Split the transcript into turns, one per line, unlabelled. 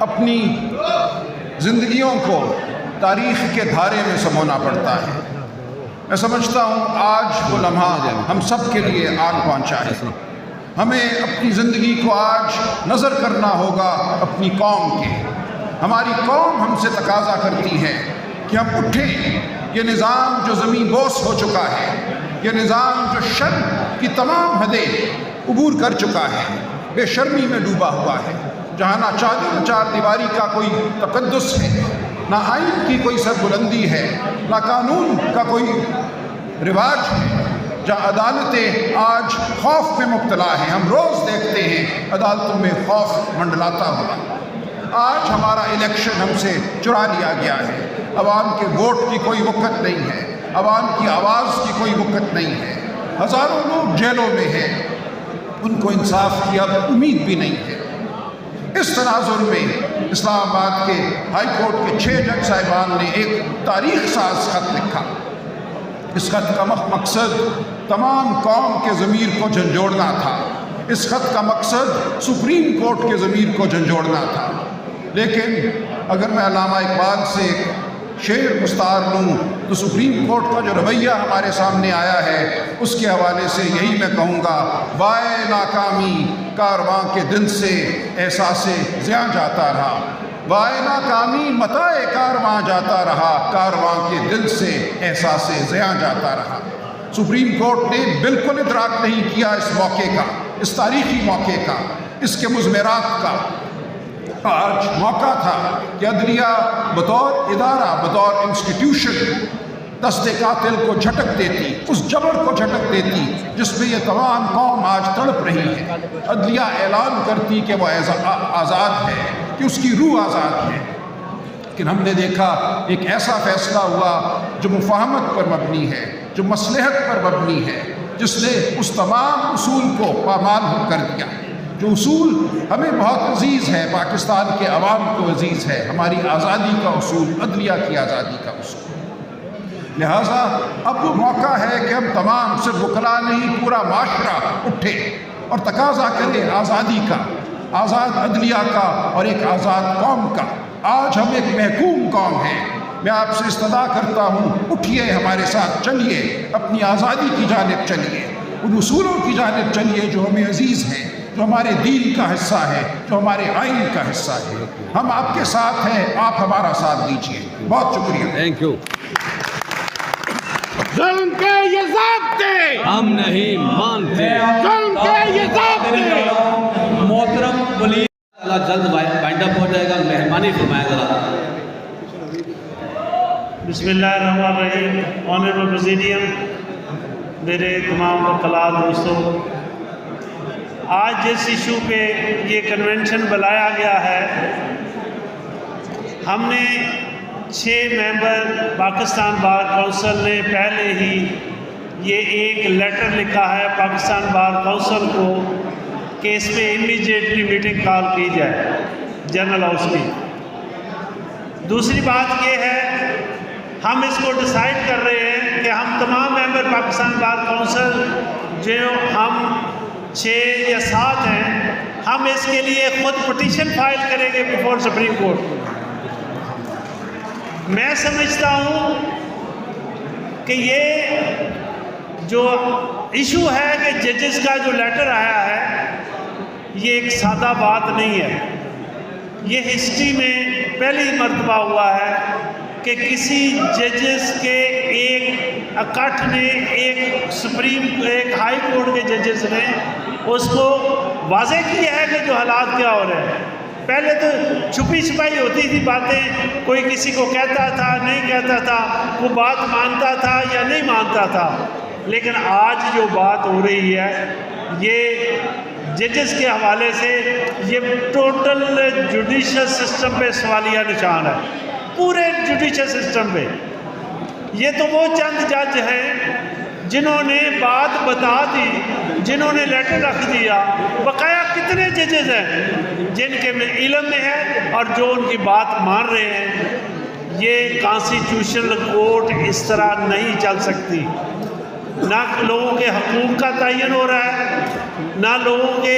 اپنی زندگیوں کو تاریخ کے دھارے میں سمونا پڑتا ہے۔ میں سمجھتا ہوں آج وہ لمحہ ہم سب کے لیے آن پہنچا ہے۔ ہمیں اپنی زندگی کو آج نظر کرنا ہوگا اپنی قوم کے۔ ہماری قوم ہم سے تقاضا کرتی ہے کہ ہم اٹھیں۔ یہ نظام جو زمین بوس ہو چکا ہے، یہ نظام جو شرم کی تمام حدیں عبور کر چکا ہے، بے شرمی میں ڈوبا ہوا ہے، جہاں نہ چار دیواری کا کوئی تقدس ہے، نہ آئین کی کوئی سربلندی ہے، نہ قانون کا کوئی رواج ہے، جہاں عدالتیں آج خوف میں مبتلا ہیں۔ ہم روز دیکھتے ہیں عدالتوں میں خوف منڈلاتا ہوا۔ آج ہمارا الیکشن ہم سے چرا لیا گیا ہے۔ عوام کے ووٹ کی کوئی وقت نہیں ہے، عوام کی آواز کی کوئی وقت نہیں ہے۔ ہزاروں لوگ جیلوں میں ہیں، ان کو انصاف کی اب امید بھی نہیں ہے۔ اس تناظر میں اسلام آباد کے ہائی کورٹ کے 6 جج صاحبان نے ایک تاریخ ساز خط لکھا۔ اس خط کا مقصد تمام قوم کے ضمیر کو جھنجھوڑنا تھا۔ اس خط کا مقصد سپریم کورٹ کے ضمیر کو جھنجھوڑنا تھا۔ لیکن اگر میں علامہ اقبال سے شعر مستعار لوں تو سپریم کورٹ کا جو رویہ ہمارے سامنے آیا ہے اس کے حوالے سے یہی میں کہوں گا، وائے ناکامی کارواں کے دل سے احساس زیاں جاتا رہا، وائے ناکامی متاع کارواں جاتا رہا، کارواں کے دل سے احساس زیاں جاتا رہا۔ سپریم کورٹ نے بالکل ادراک نہیں کیا اس موقع کا، اس تاریخی موقع کا، اس کے مضمرات کا۔ آج موقع تھا کہ عدلیہ بطور ادارہ، بطور انسٹیٹیوشن دست قاتل کو جھٹک دیتی، اس جبر کو جھٹک دیتی جس میں یہ تمام قوم آج تڑپ رہی ہے۔ عدلیہ اعلان کرتی کہ وہ آزاد ہے، کہ اس کی روح آزاد ہے۔ لیکن ہم نے دیکھا ایک ایسا فیصلہ ہوا جو مفاہمت پر مبنی ہے، جو مصلحت پر مبنی ہے، جس نے اس تمام اصول کو پامال کر دیا۔ جو اصول ہمیں بہت عزیز ہے، پاکستان کے عوام کو عزیز ہے، ہماری آزادی کا اصول، عدلیہ کی آزادی کا اصول۔ لہٰذا اب وہ موقع ہے کہ ہم تمام، صرف وکلاء نہیں، پورا معاشرہ اٹھے اور تقاضا کرے آزادی کا، آزاد عدلیہ کا اور ایک آزاد قوم کا۔ آج ہم ایک محکوم قوم ہیں۔ میں آپ سے استدعا کرتا ہوں، اٹھیے، ہمارے ساتھ چلیے، اپنی آزادی کی جانب چلیے، ان اصولوں کی جانب چلیے جو ہمیں عزیز ہیں، جو ہمارے دین کا حصہ ہے، جو ہمارے آئین کا حصہ ہے۔ ہم آپ کے ساتھ ہیں، آپ ہمارا ساتھ دیجیے۔ بہت شکریہ۔
Thank you.
ظلم کے یہ ضابطے
ہم نہیں مانتے،
ظلم کے یہ ضابطے۔
محترم پلیز اللہ جلد بائنڈ اپ ہو جائے گا، مہربانی فرمائے ذرا۔
بسم اللہ الرحمن الرحیم۔ آنریبل پریزیڈیم، میرے تمام وکلاء دوستوں، آج جس ایشو پہ یہ کنونشن بلایا گیا ہے، ہم نے 6 ممبر پاکستان بار کونسل نے پہلے ہی یہ ایک لیٹر لکھا ہے پاکستان بار کونسل کو کہ اس پہ امیجیٹلی میٹنگ کال کی جائے جنرل ہاؤس کی۔ دوسری بات یہ ہے، ہم اس کو ڈیسائیڈ کر رہے ہیں کہ ہم تمام ممبر پاکستان بار کونسل جو ہم 6 یا 7 ہیں، ہم اس کے لیے خود پٹیشن فائل کریں گے بیفور سپریم کورٹ۔ میں سمجھتا ہوں کہ یہ جو ایشو ہے کہ ججز کا جو لیٹر آیا ہے، یہ ایک سادہ بات نہیں ہے۔ یہ ہسٹری میں پہلی مرتبہ ہوا ہے کہ کسی ججز کے ایک اکٹھ نے، ایک ہائی کورٹ کے ججز نے اس کو واضح کیا ہے کہ جو حالات کیا ہو رہے ہیں۔ پہلے تو چھپی چھپائی ہوتی تھی باتیں، کوئی کسی کو کہتا تھا، نہیں کہتا تھا، وہ بات مانتا تھا یا نہیں مانتا تھا۔ لیکن آج جو بات ہو رہی ہے، یہ ججز کے حوالے سے یہ ٹوٹل جوڈیشل سسٹم پہ سوالیہ نشان ہے، پورے جوڈیشل سسٹم پہ۔ یہ تو وہ چند جج ہیں جنہوں نے بات بتا دی، جنہوں نے لیٹر رکھ دیا۔ بقایا کتنے ججز ہیں جن کے علم میں ہے اور جو ان کی بات مان رہے ہیں؟ یہ کانسٹیٹیوشنل کورٹ اس طرح نہیں چل سکتی۔ نہ لوگوں کے حقوق کا تعین ہو رہا ہے، نہ لوگوں کے